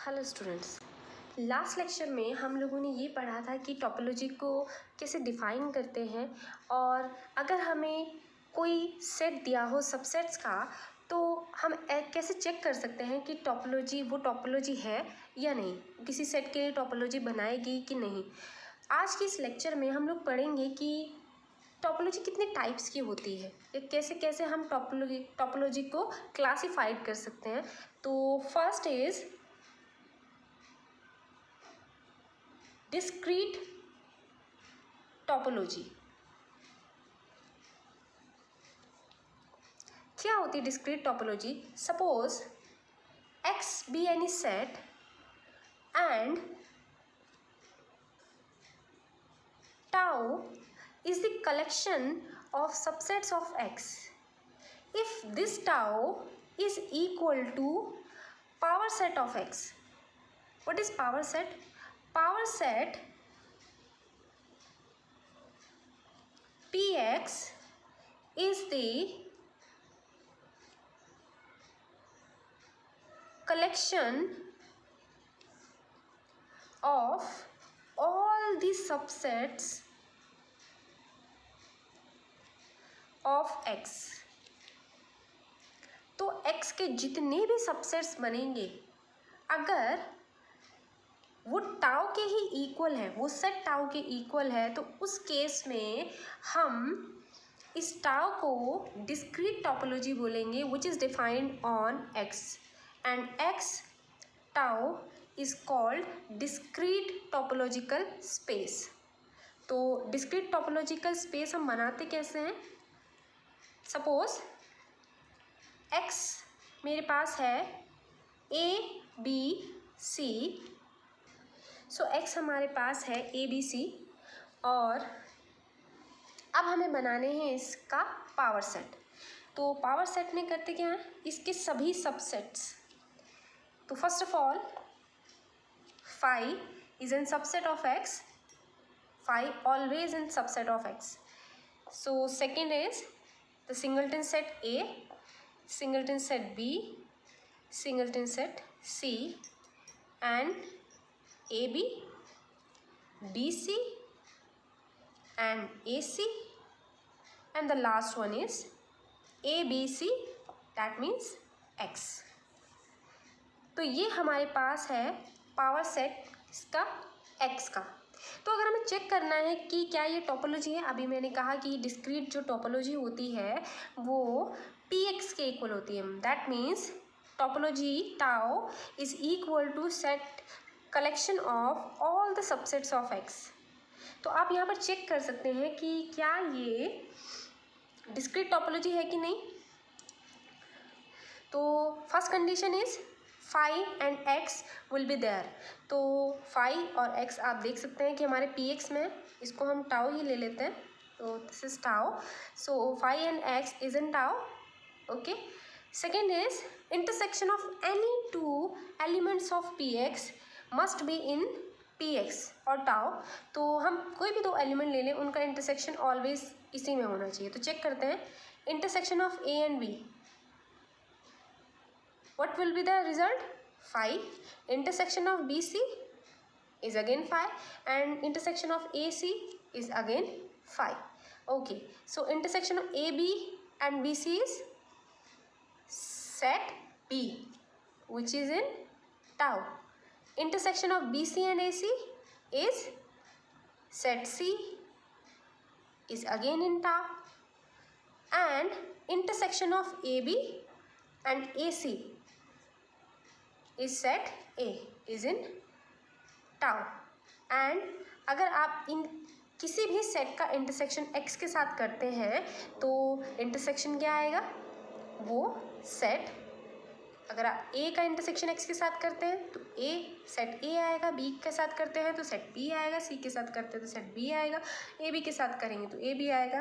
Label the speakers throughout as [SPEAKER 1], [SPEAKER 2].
[SPEAKER 1] Hello students, last lecture में हम लोगों ने ये पढ़ा था कि टोपोलॉजी को कैसे डिफ़ाइन करते हैं और अगर हमें कोई सेट दिया हो सबसेट्स का तो हम कैसे चेक कर सकते हैं कि टोपोलॉजी वो टोपोलॉजी है या नहीं, किसी सेट के लिए टोपोलॉजी बनाएगी कि नहीं। आज की इस लेक्चर में हम लोग पढ़ेंगे कि टोपोलॉजी कितने टाइप्स की होती है या कैसे कैसे हम टोपोलॉजी को क्लासीफाइड कर सकते हैं। तो फर्स्ट इज़ डिस्क्रीट टोपोलॉजी। क्या होती है discrete topology? Suppose x be any set and tau is the collection of subsets of x. If this tau is equal to power set of x. What is power set? Power set px is the collection of all the subsets of x. तो x के जितने भी subsets बनेंगे अगर वो tau के ही equal है, वो सेट टाउ के इक्वल है, तो उस केस में हम इस टाउ को डिस्क्रीट टोपोलॉजी बोलेंगे which is defined on x and x tau is called discrete topological space. तो डिस्क्रीट टोपोलॉजिकल स्पेस हम बनाते कैसे हैं? सपोज x मेरे पास है a b c, so x हमारे पास है a b c और अब हमें बनाने हैं इसका पावर सेट। तो पावर सेट में करते क्या हैं? इसके सभी सबसेट्स। तो first of all phi is in subset of x, phi always in subset of x. So second is the singleton set A, singleton set B, singleton set C and AB, BC and AC, and the last one is ABC, that means X. तो ये हमारे पास है power set इसका X का। तो अगर हमें check करना है कि क्या ये टोपोलॉजी है, अभी मैंने कहा कि डिस्क्रीट जो टोपोलॉजी होती है वो px के इक्वल होती है। That means topology tau is equal to set collection of all the subsets of x। तो आप यहाँ पर चेक कर सकते हैं कि क्या ये डिस्क्रीट टोपोलॉजी है कि नहीं। तो first condition is phi and x will be there. तो phi और x आप देख सकते हैं कि हमारे px में, इसको हम टाउ ही ले लेते हैं, तो this is tau. So phi and x is in tau. Okay, second is intersection of any two elements of px must be in px और टाउ। तो हम कोई भी दो एलिमेंट ले लें, उनका इंटरसेक्शन ऑलवेज इसी में होना चाहिए। तो चेक करते हैं intersection of a and b, what will be the result? Phi. Intersection of BC is again phi and intersection of AC is again phi. Okay, so intersection of AB and BC is set B which is in tau. Intersection of BC and AC is set C is again in tau and intersection of AB and AC is set A is in tau। And अगर आप इन किसी भी set का intersection x के साथ करते हैं तो इंटरसेक्शन क्या आएगा? वो सेट, अगर आप a का इंटरसेक्शन x के साथ करते हैं तो a सेट A आएगा, b के साथ करते हैं तो सेट B आएगा, c के साथ करते हैं तो सेट B आएगा, ab के साथ करेंगे तो AB आएगा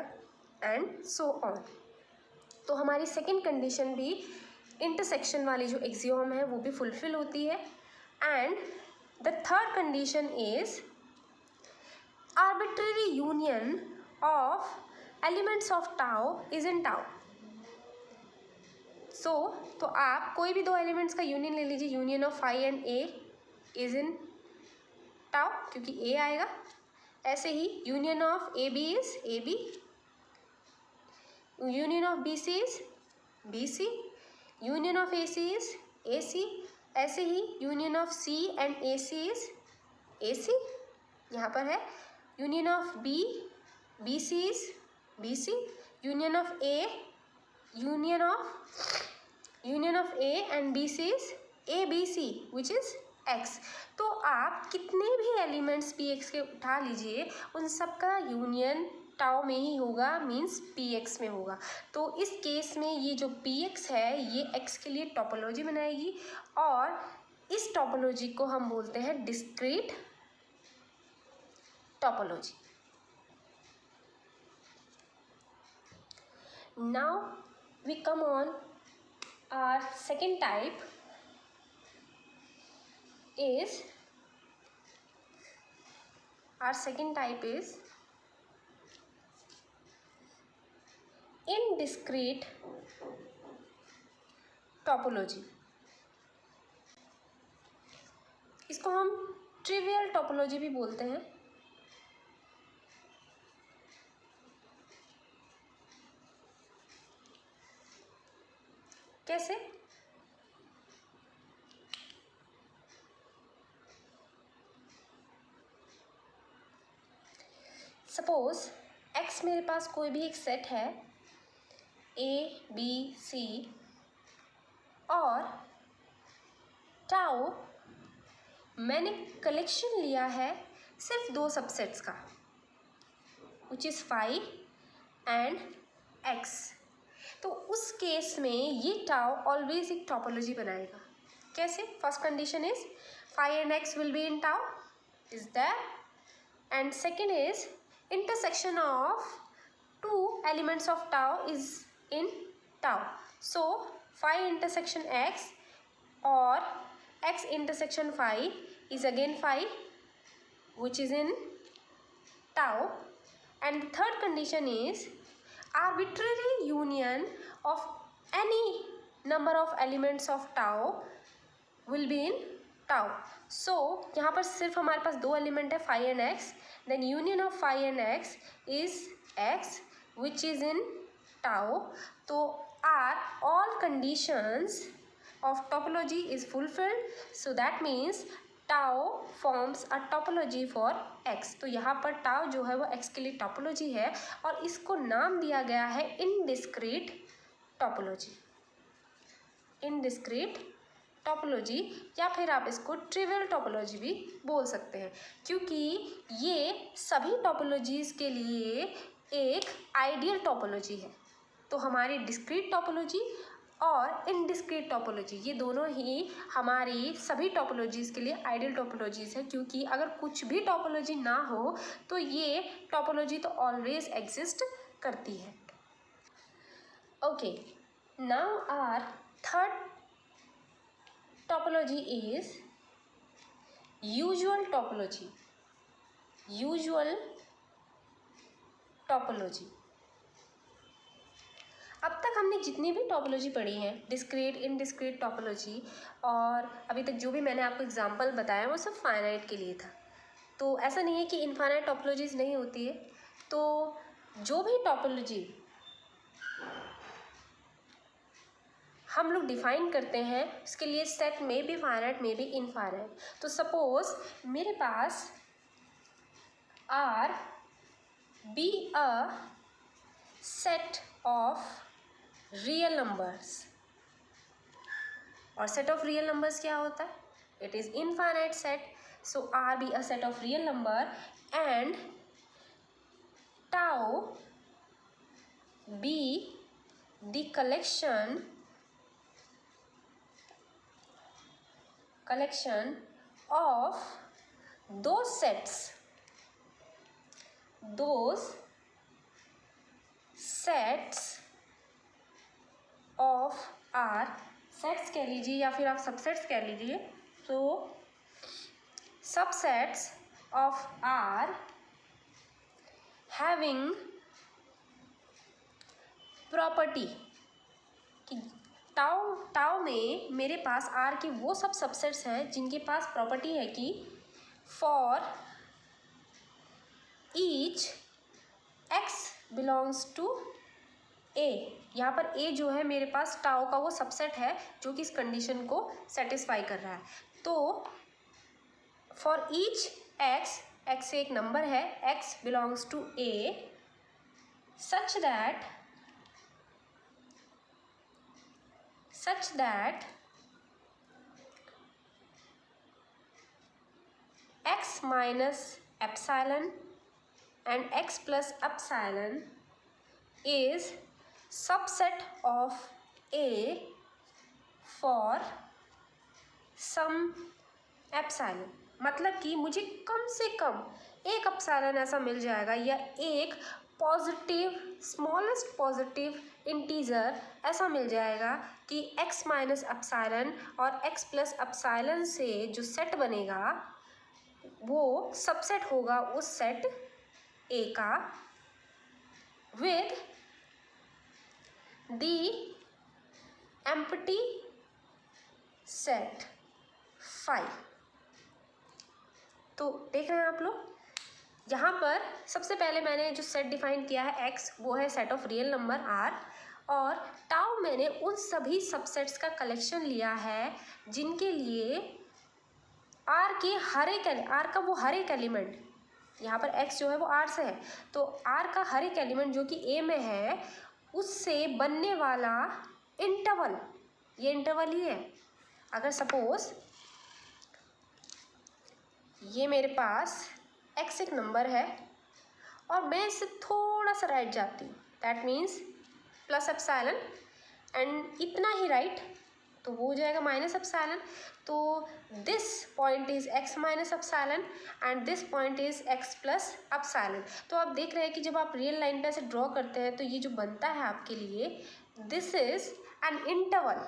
[SPEAKER 1] एंड सो ऑन। तो हमारी सेकेंड कंडीशन भी इंटरसेक्शन वाली जो एक्सियोम है वो भी फुलफिल होती है। And the third condition is arbitrary union of elements of tau is in tau. तो आप कोई भी दो एलिमेंट्स का यूनियन ले लीजिए, union of phi and a is in tau क्योंकि ए आएगा। ऐसे ही union of a b is a b, union of b c is b c, union of a c is a c. ऐसे ही union of c and a c is a c, यहाँ पर है। Union of b b c is b c, union of a union of a and b c is a B C which is X. तो आप कितने भी elements P x के उठा लीजिए, उन सब का यूनियन टाउ में ही होगा, मीन्स पी एक्स में होगा। तो इस केस में ये जो पी एक्स है ये एक्स के लिए टोपोलॉजी बनाएगी, और इस टोपोलॉजी को हम बोलते हैं discrete topology. Now we come on our second type is indiscrete topology. इसको हम ट्रिवियल टोपोलॉजी भी बोलते हैं। कैसे? सपोज x मेरे पास कोई भी एक सेट है a b c, और टाउ मैंने कलेक्शन लिया है सिर्फ दो सबसेट्स का, which is phi and x। तो उस केस में ये टाउ ऑलवेज एक टोपोलॉजी बनाएगा। कैसे? First condition is phi and x will be in tau, is that, and second is intersection of two elements of tau is in tau. So phi intersection x or x intersection phi is again phi, which is in tau. And the third condition is arbitrary union of any number of elements of tau will be in tau. So यहाँ पर सिर्फ हमारे पास दो element है phi and X, then union of phi and x is x which is in tau. तो are all conditions of topology is fulfilled, so that means tau forms a topology for x. तो यहाँ पर tau जो है वो x के लिए topology है, और इसको नाम दिया गया है इनडिस्क्रीट टोपोलॉजी। इनडिस्क्रीट टोपोलॉजी, या फिर आप इसको ट्रिवियल टोपोलॉजी भी बोल सकते हैं, क्योंकि ये सभी टोपोलॉजीज़ के लिए एक आइडियल टोपोलॉजी है। तो हमारी डिस्क्रीट टोपोलॉजी और इनडिस्क्रीट टोपोलॉजी ये दोनों ही हमारी सभी टोपोलॉजीज़ के लिए आइडियल टोपोलॉजीज़ है, क्योंकि अगर कुछ भी टोपोलॉजी ना हो तो ये टोपोलॉजी तो ऑलवेज एग्जिस्ट करती है। Okay, now our third topology is usual topology. Usual topology, अब तक हमने जितनी भी टोपोलॉजी पढ़ी है, डिस्क्रीट इनडिस्क्रीट टोपोलॉजी, और अभी तक जो भी मैंने आपको एग्जांपल बताया वो सब फाइनाइट के लिए था। तो ऐसा नहीं है कि इनफाइनाइट टोपोलॉजीज नहीं होती है। तो जो भी टोपोलॉजी हम लोग डिफाइन करते हैं उसके लिए सेट में भी फाइनाइट में भी इनफाइनाइट। तो सपोज मेरे पास R be a set of real numbers, और सेट ऑफ रियल नंबर्स क्या होता है? It is infinite set. So R be a set of real number and tau be the collection of those sets of R, sets कह लीजिए या फिर आप subsets कह लीजिए। तो subsets of R having property कि टाउ में मेरे पास आर के वो सब सबसेट्स हैं जिनके पास प्रॉपर्टी है कि for each x belongs to a, यहाँ पर ए जो है मेरे पास टाउ का वो सबसेट है जो कि इस कंडीशन को सेटिस्फाई कर रहा है। तो फॉर ईच एक्स, एक्स एक नंबर है, X belongs to A such that x minus epsilon and x plus epsilon is subset of A for some epsilon। मतलब कि मुझे कम से कम एक एप्सिलॉन ऐसा मिल जाएगा या एक पॉजिटिव स्मॉलेस्ट पॉजिटिव इंटीजर ऐसा मिल जाएगा कि x माइनस एप्सिलॉन और x प्लस एप्सिलॉन से जो सेट बनेगा वो सबसेट होगा उस सेट A का with the empty set phi. तो देख रहे हैं आप लोग, यहाँ पर सबसे पहले मैंने जो सेट डिफाइन किया है x, वो है set of real number r, और टाउ मैंने उन सभी सबसेट्स का कलेक्शन लिया है जिनके लिए r के हर एक r का वो हर एक एलिमेंट, यहाँ पर x जो है वो r से है, तो r का हर एक एलिमेंट जो कि a में है उससे बनने वाला इंटरवल, ये इंटरवल ही है। अगर सपोज ये मेरे पास x एक नंबर है और मैं इससे थोड़ा सा राइट जाती हूँ, that means plus epsilon and इतना ही राइट, तो वो हो जाएगा माइनस एप्सिलॉन। तो this point is x minus epsilon and this point is x plus epsilon. तो आप देख रहे हैं कि जब आप रियल लाइन पे ऐसे ड्रॉ करते हैं तो ये जो बनता है आपके लिए, this is an interval,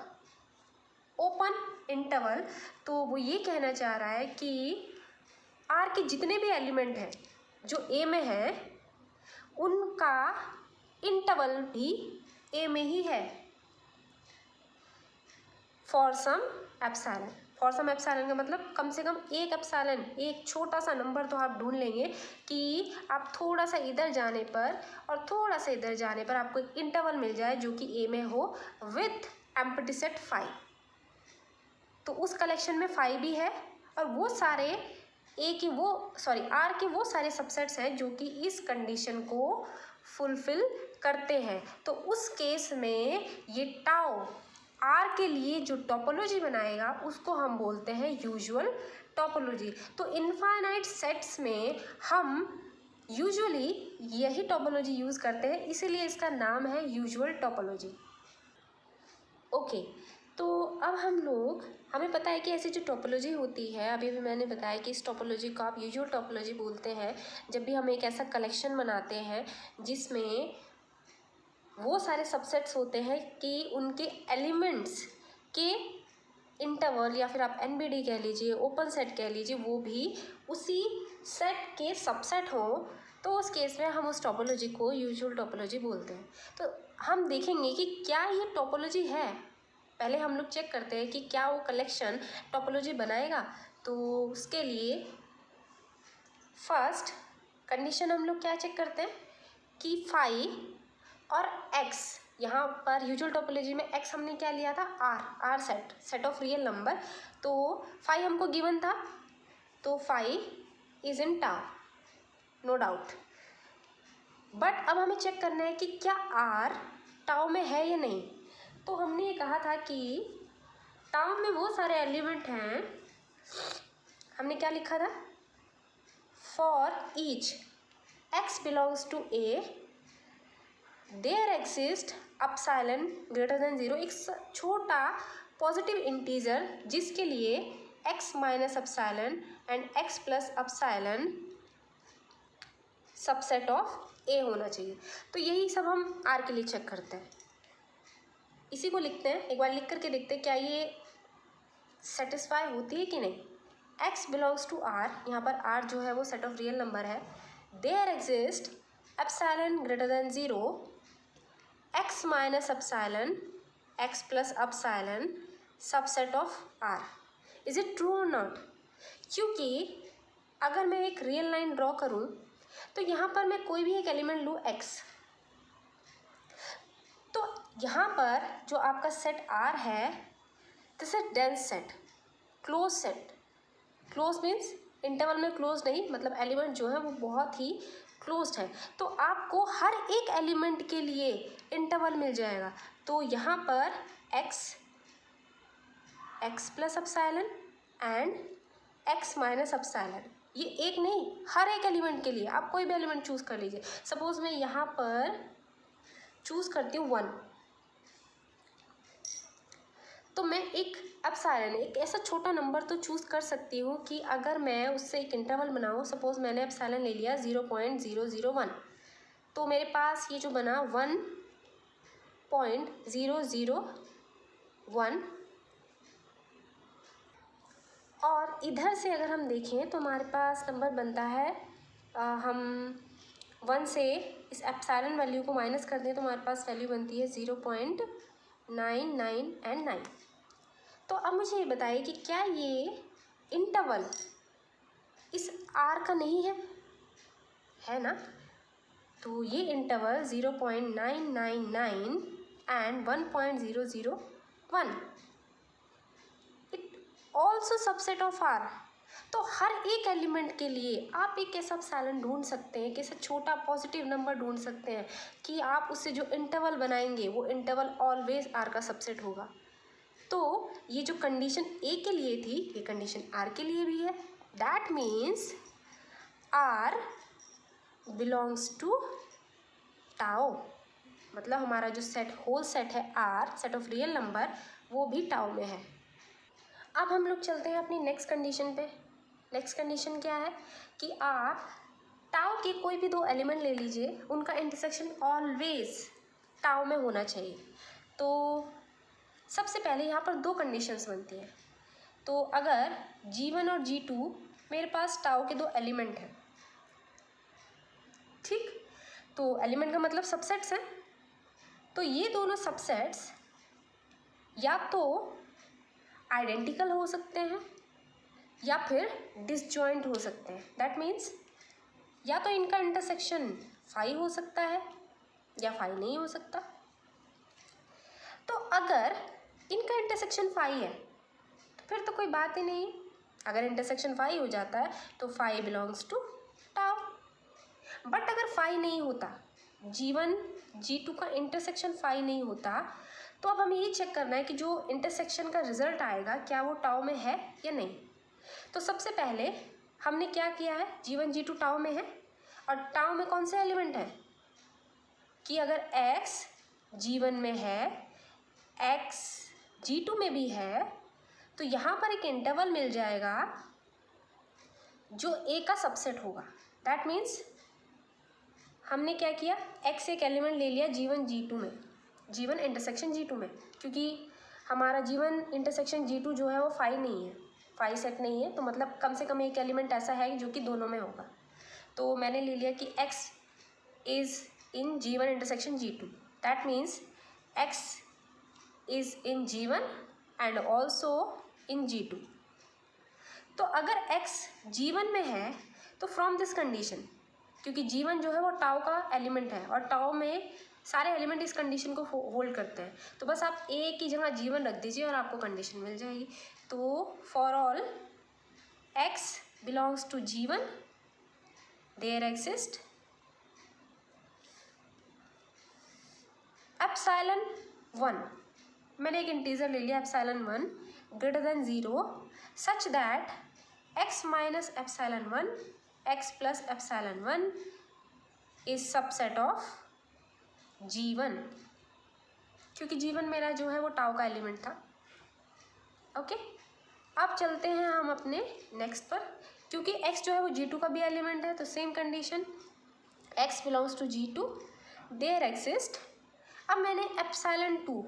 [SPEAKER 1] open interval. तो वो ये कहना चाह रहा है कि आर के जितने भी एलिमेंट हैं जो ए में है उनका इंटरवल भी ए में ही है for some epsilon. For some epsilon का मतलब कम से कम एक एप्सिलॉन, एक छोटा सा नंबर तो आप ढूंढ लेंगे कि आप थोड़ा सा इधर जाने पर और थोड़ा सा इधर जाने पर आपको एक इंटरवल मिल जाए जो कि ए में हो विथ एम्प्टी सेट फाई। तो उस कलेक्शन में फाई भी है और वो सारे आर के वो सारे सबसेट्स हैं जो कि इस कंडीशन को फुलफिल करते हैं। तो उस केस में ये टाउ आर के लिए जो टोपोलॉजी बनाएगा उसको हम बोलते हैं यूजुअल टोपोलॉजी। तो इनफाइनाइट सेट्स में हम यूजुअली यही टोपोलॉजी यूज़ करते हैं, इसीलिए इसका नाम है यूजुअल टोपोलॉजी। ओके, तो अब हमें पता है कि ऐसी जो टोपोलॉजी होती है, अभी भी मैंने बताया कि इस टोपोलॉजी को आप यूजुअल टोपोलॉजी बोलते हैं जब भी हम एक ऐसा कलेक्शन बनाते हैं जिसमें वो सारे सबसेट्स होते हैं कि उनके एलिमेंट्स के इंटरवल या फिर आप एनबीडी कह लीजिए, ओपन सेट कह लीजिए, वो भी उसी सेट के सबसेट हो, तो उस केस में हम उस टोपोलॉजी को यूजुअल टोपोलॉजी बोलते हैं। तो हम देखेंगे कि क्या ये टोपोलॉजी है, पहले हम लोग चेक करते हैं कि क्या वो कलेक्शन टोपोलॉजी बनाएगा। तो उसके लिए फर्स्ट कंडीशन हम लोग क्या चेक करते हैं कि फाई और x, यहाँ पर यूजुअल टोपोलॉजी में x हमने क्या लिया था, r set of real number. तो फाई हमको गिवन था, तो phi is in tau, no doubt. But अब हमें चेक करना है कि क्या r टाउ में है या नहीं। तो हमने ये कहा था कि टाउ में वो सारे एलिमेंट हैं, हमने क्या लिखा था, for each x belongs to a there exist epsilon greater than 0, एक छोटा पॉजिटिव इंटीजर जिसके लिए x minus epsilon and x plus epsilon subset of a होना चाहिए। तो यही सब हम r के लिए चेक करते हैं। इसी को लिखते हैं, एक बार लिख करके देखते हैं क्या ये सेटिस्फाई होती है कि नहीं। x बिलोंग्स टू r, यहाँ पर r जो है वो सेट ऑफ रियल नंबर है। There exist epsilon greater than 0, x minus epsilon x plus epsilon subset of r. Is it true और नॉट? क्योंकि अगर मैं एक रियल लाइन ड्रॉ करूं तो यहाँ पर मैं कोई भी एक एलिमेंट लूँ x, तो यहाँ पर जो आपका सेट R है this is dense set, close set. Close means interval में क्लोज नहीं, मतलब एलिमेंट जो है वो बहुत ही क्लोज्ड है. तो आपको हर एक एलिमेंट के लिए इंटरवल मिल जाएगा. तो यहाँ पर x plus epsilon and x minus epsilon, ये एक नहीं हर एक एलिमेंट के लिए. आप कोई भी एलिमेंट चूज कर लीजिए. सपोज मैं यहाँ पर चूज करती हूँ 1, तो मैं एक एप्सिलॉन, एक ऐसा छोटा नंबर तो चूज़ कर सकती हूँ कि अगर मैं उससे एक इंटरवल बनाऊँ. सपोज मैंने एप्सिलॉन ले लिया 0.001, तो मेरे पास ये जो बना 1.001, और इधर से अगर हम देखें तो हमारे पास नंबर बनता है, हम 1 से इस एप्सिलॉन वैल्यू को माइनस कर दें तो हमारे पास वैल्यू बनती है 0.99 9. तो अब मुझे ये बताइए कि क्या ये इंटरवल इस R का नहीं है ना? तो ये interval 0.999 and 1.001 it also subset of R. तो हर एक एलिमेंट के लिए आप एक ऐसा एप्सिलॉन ढूंढ सकते हैं, कैसा छोटा पॉजिटिव नंबर ढूंढ सकते हैं कि आप उससे जो इंटरवल बनाएंगे वो इंटरवल ऑलवेज R का सबसेट होगा. तो ये जो कंडीशन A के लिए थी ये कंडीशन R के लिए भी है. That means R belongs to tau, मतलब हमारा जो सेट होल सेट है R, set of real number, वो भी टाउ में है. अब हम लोग चलते हैं अपनी नेक्स्ट कंडीशन पे. नेक्स्ट कंडीशन क्या है कि आप टाउ के कोई भी 2 एलिमेंट ले लीजिए, उनका इंटरसेक्शन ऑलवेज टाउ में होना चाहिए. तो सबसे पहले यहाँ पर 2 कंडीशंस बनती हैं. तो अगर G1 और G2 मेरे पास टाउ के 2 एलिमेंट हैं, ठीक, तो एलिमेंट का मतलब सबसेट्स हैं. तो ये दोनों सबसेट्स या तो आइडेंटिकल हो सकते हैं या फिर डिसजॉइंट हो सकते हैं. दैट मीन्स या तो इनका इंटरसेक्शन फाई हो सकता है या फाई नहीं हो सकता. तो अगर इनका इंटरसेक्शन फाई है तो फिर तो कोई बात ही नहीं. अगर इंटरसेक्शन फाई हो जाता है तो phi belongs to tau. But अगर फाई नहीं होता, G1 G2 का इंटरसेक्शन फाई नहीं होता, तो अब हमें ये चेक करना है कि जो इंटरसेक्शन का रिजल्ट आएगा क्या वो टाउ में है या नहीं. तो सबसे पहले हमने क्या किया है, G1 G2 टाउ में है, और टाउ में कौन से एलिमेंट है कि अगर x G1 में है, x G2 में भी है, तो यहाँ पर एक इंटरवल मिल जाएगा जो A का सबसेट होगा. दैट मीन्स हमने क्या किया, x एक एलिमेंट ले लिया G1 G2 में, G1 इंटरसेक्शन G2 में, क्योंकि हमारा G1 इंटरसेक्शन G2 जो है वो फाई नहीं है, फाई सेट नहीं है. तो मतलब कम से कम एक एलिमेंट ऐसा है जो कि दोनों में होगा. तो मैंने ले लिया कि x is in G1 intersection G2. That means x is in G1 and also in G2. तो अगर x G1 में है तो फ्रॉम दिस कंडीशन, क्योंकि G1 जो है वो टाउ का एलिमेंट है और टाउ में सारे एलिमेंट इस कंडीशन को होल्ड करते हैं, तो बस आप A की जगह G1 रख दीजिए और आपको कंडीशन मिल जाएगी. तो for all x belongs to G1 there exist epsilon 1, मैंने एक इंटीजर ले लिया epsilon 1 greater than 0 such that x minus epsilon 1 x plus epsilon 1 is subset of G1, क्योंकि G1 मेरा जो है वो टाउ का एलिमेंट था. ओके, अब चलते हैं हम अपने नेक्स्ट पर, क्योंकि x जो है वो G2 का भी एलिमेंट है. तो same condition, x belongs to G2 there exist. अब मैंने एप्सिलॉन 2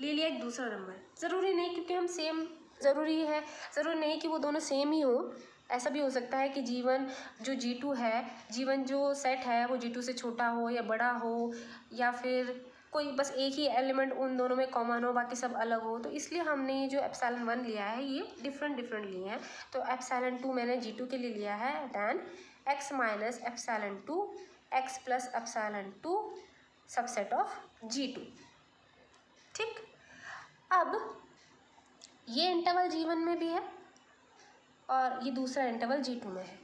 [SPEAKER 1] ले लिया एक दूसरा नंबर. ज़रूरी नहीं क्योंकि हम सेम, ज़रूरी नहीं कि वो दोनों सेम ही हो. ऐसा भी हो सकता है कि G1 जो G2 है, G1 जो सेट है वो G2 से छोटा हो या बड़ा हो, या फिर कोई बस एक ही एलिमेंट उन दोनों में कॉमन हो, बाकी सब अलग हो, तो इसलिए हमने ये जो एप्सिलॉन 1 लिया है ये डिफरेंट लिए हैं। तो एप्सिलॉन 2 मैंने G2 के लिए लिया है, then x minus epsilon 2 x plus epsilon 2 subset of G2। ठीक, अब ये इंटरवल G1 में भी है और ये दूसरा इंटरवल G2 में है।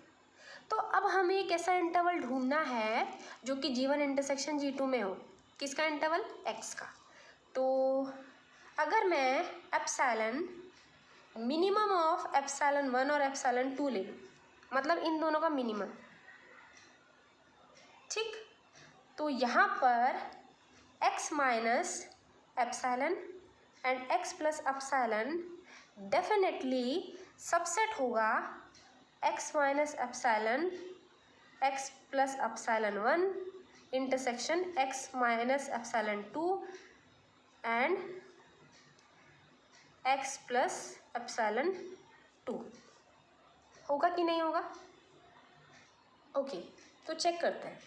[SPEAKER 1] तो अब हमें एक ऐसा इंटरवल ढूंढना है जो कि G1 इंटरसेक्शन G2 में हो। किसका इंटरवल? x का। तो अगर मैं एप्सिलॉन मिनिमम ऑफ एप्सिलॉन 1 और एप्सिलॉन 2 ले लूँ, मतलब इन दोनों का मिनिमम, ठीक, तो यहाँ पर x minus epsilon and x plus epsilon definitely subset होगा x minus epsilon x plus epsilon 1 intersection x minus epsilon 2 and x plus epsilon 2। होगा कि नहीं होगा? ओके, तो चेक करते हैं।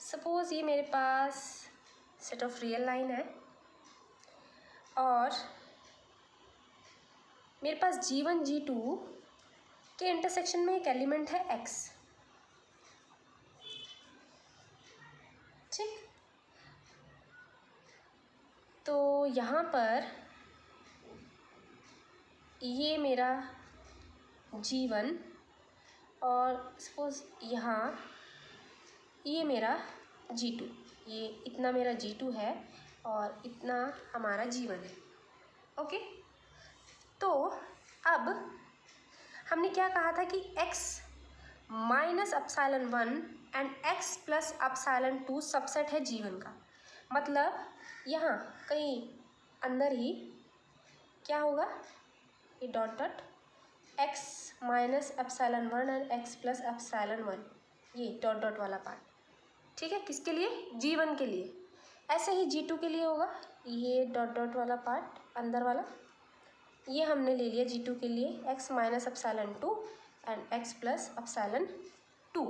[SPEAKER 1] सपोज ये मेरे पास सेट ऑफ रियल लाइन है और मेरे पास G1 G2 के इंटरसेक्शन में एक एलिमेंट है x। ठीक, तो यहाँ पर ये मेरा G1 और सपोज यहाँ ये मेरा G2, ये इतना मेरा G2 है और इतना हमारा G1 है। ओके, तो अब हमने क्या कहा था कि x minus epsilon 1 and x plus epsilon 2 subset है G1 का। मतलब यहाँ कहीं अंदर ही क्या होगा, ये dot dot x minus epsilon 1 and x plus epsilon 1, ये डॉट डॉट वाला पार्ट, ठीक है, किसके लिए? G1 के लिए। ऐसे ही G2 के लिए होगा, ये डॉट डॉट वाला पार्ट अंदर वाला, ये हमने ले लिया G2 के लिए, x minus epsilon 2 and x plus epsilon 2।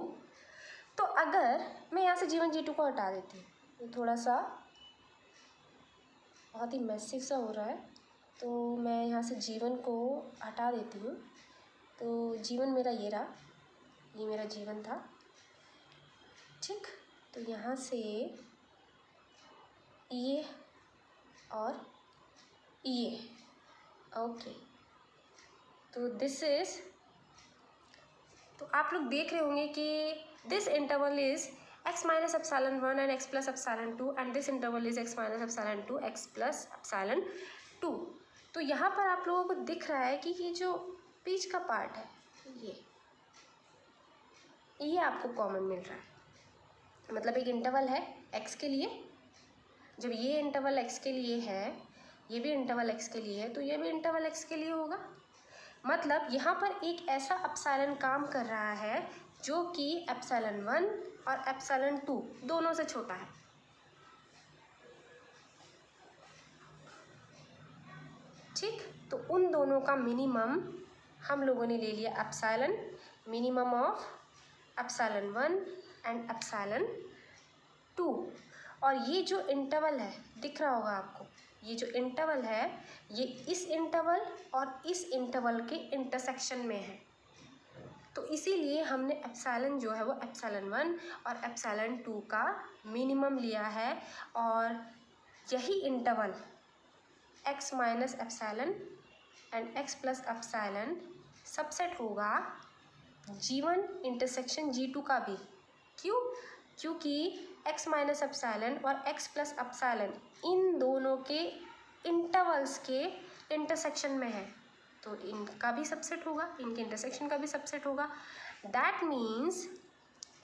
[SPEAKER 1] तो अगर मैं यहाँ से G1 G2 को हटा देती हूँ, ये थोड़ा सा बहुत ही मैसिव सा हो रहा है, तो मैं यहाँ से G1 को हटा देती हूँ। तो G1 मेरा ये रहा, ये मेरा G1 था। ठीक, तो यहाँ से ये और ये, ओके, तो दिस इज, तो आप लोग देख रहे होंगे कि this interval is x minus epsilon 1 and x plus epsilon 2 and this interval is x minus epsilon 2 x plus epsilon 2। तो यहाँ पर आप लोगों को दिख रहा है कि ये जो बीच का पार्ट है ये आपको कॉमन मिल रहा है। मतलब एक इंटरवल है x के लिए, जब ये इंटरवल x के लिए है, ये भी इंटरवल x के लिए है, तो ये भी इंटरवल x के लिए होगा। मतलब यहाँ पर एक ऐसा एप्सिलॉन काम कर रहा है जो कि एप्सिलॉन 1 और एप्सिलॉन 2 दोनों से छोटा है। ठीक, तो उन दोनों का मिनिमम हम लोगों ने ले लिया epsilon, minimum of epsilon 1 and epsilon 2। और ये जो इंटरवल है दिख रहा होगा आपको, ये जो इंटरवल है ये इस इंटरवल और इस इंटरवल के इंटरसेक्शन में है। तो इसीलिए हमने एप्सिलॉन जो है वो एप्सिलॉन 1 और एप्सिलॉन 2 का मिनिमम लिया है, और यही interval x minus epsilon and x plus epsilon subset होगा G1 इंटरसेक्शन G2 का भी। क्यों? क्योंकि x माइनस एप्सिलॉन और x प्लस एप्सिलॉन इन दोनों के इंटरवल्स के इंटरसेक्शन में है, तो इनका भी सबसेट होगा, इनके इंटरसेक्शन का भी सबसेट होगा। दैट मीन्स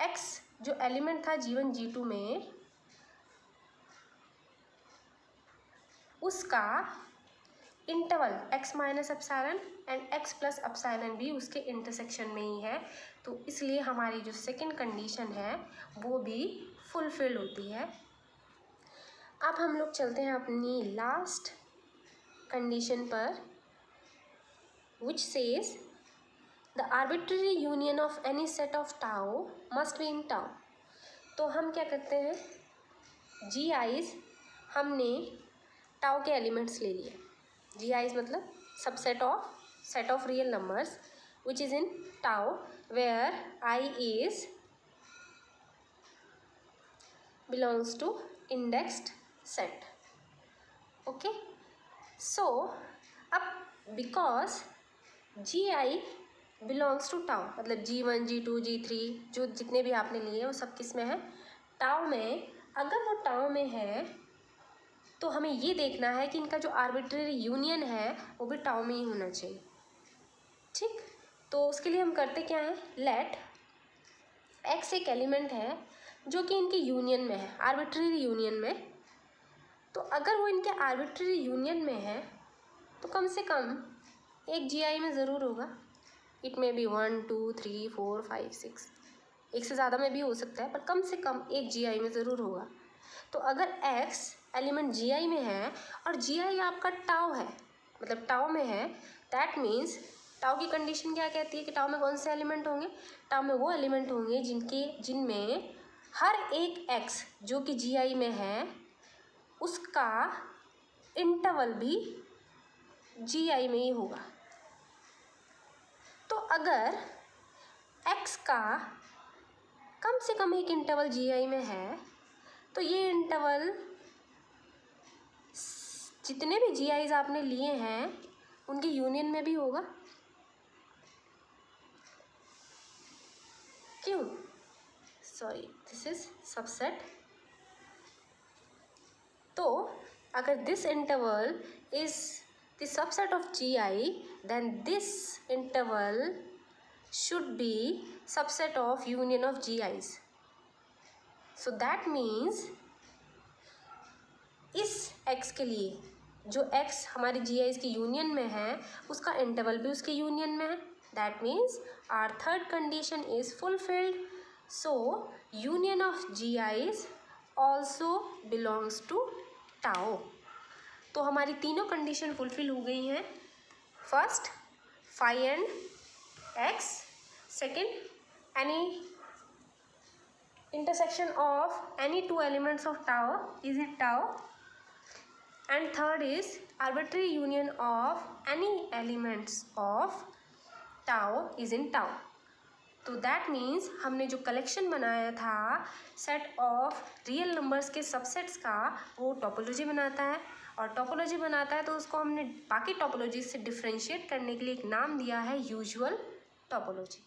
[SPEAKER 1] x जो एलिमेंट था G1 G2 में, उसका interval x minus epsilon and x plus epsilon भी उसके इंटरसेक्शन में ही है। तो इसलिए हमारी जो सेकंड कंडीशन है वो भी फुलफिल होती है। अब हम लोग चलते हैं अपनी लास्ट कंडीशन पर, which says the arbitrary union of any set of tau must be in tau. तो हम क्या करते हैं, जी आईज हमने टाउ के एलिमेंट्स ले लिए। जी आईज मतलब subset of set of real numbers which is in tau where I is belongs to indexed set. Okay, so अब because G I belongs to tau, मतलब G1 G2 G3 जो जितने भी आपने लिए वो सब किस में है, टाउ में। अगर वो टाउ में है तो हमें ये देखना है कि इनका जो आर्बिट्ररी यूनियन है वो भी टाउ में ही होना चाहिए। ठीक, तो उसके लिए हम करते क्या है, लेट x एक एलिमेंट है जो कि इनके यूनियन में है, आर्बिट्ररी यूनियन में। तो अगर वो इनके आर्बिट्ररी यूनियन में है तो कम से कम एक GI में ज़रूर होगा। इट में भी 1 2 3 4 5 6, एक से ज़्यादा में भी हो सकता है, पर कम से कम एक GI में ज़रूर होगा। तो अगर x एलिमेंट GI में है और GI आपका टाउ है, मतलब टाउ में है, दैट मीन्स टाउ की कंडीशन क्या कहती है कि टाउ में कौन से एलिमेंट होंगे, टाउ में वो एलिमेंट होंगे जिनमें हर एक x जो कि GI में है उसका इंटरवल भी GI में ही होगा। तो अगर x का कम से कम एक इंटरवल GI में है तो ये इंटरवल जितने भी GIs आपने लिए हैं उनके यूनियन में भी होगा। क्यों, सॉरी दिस इज सबसेट। तो अगर this interval is the subset of GI then this interval should be subset of union of GIs. So that means इस x के लिए जो x हमारे GIs की यूनियन में है उसका इंटरवल भी उसके यूनियन में है। That means our third condition is fulfilled. So union of GIs also belongs to tau. तो हमारी तीनों कंडीशन फुलफिल हो गई हैं। First phi and x, second any intersection of any two elements of tau is in tau, and third is arbitrary union of any elements of tau is in tau. तो that means हमने जो collection बनाया था set of real numbers के subsets का वो topology बनाता है, और टोपोलॉजी बनाता है तो उसको हमने बाकी टोपोलॉजी से डिफ्रेंशिएट करने के लिए एक नाम दिया है यूजुअल टोपोलॉजी।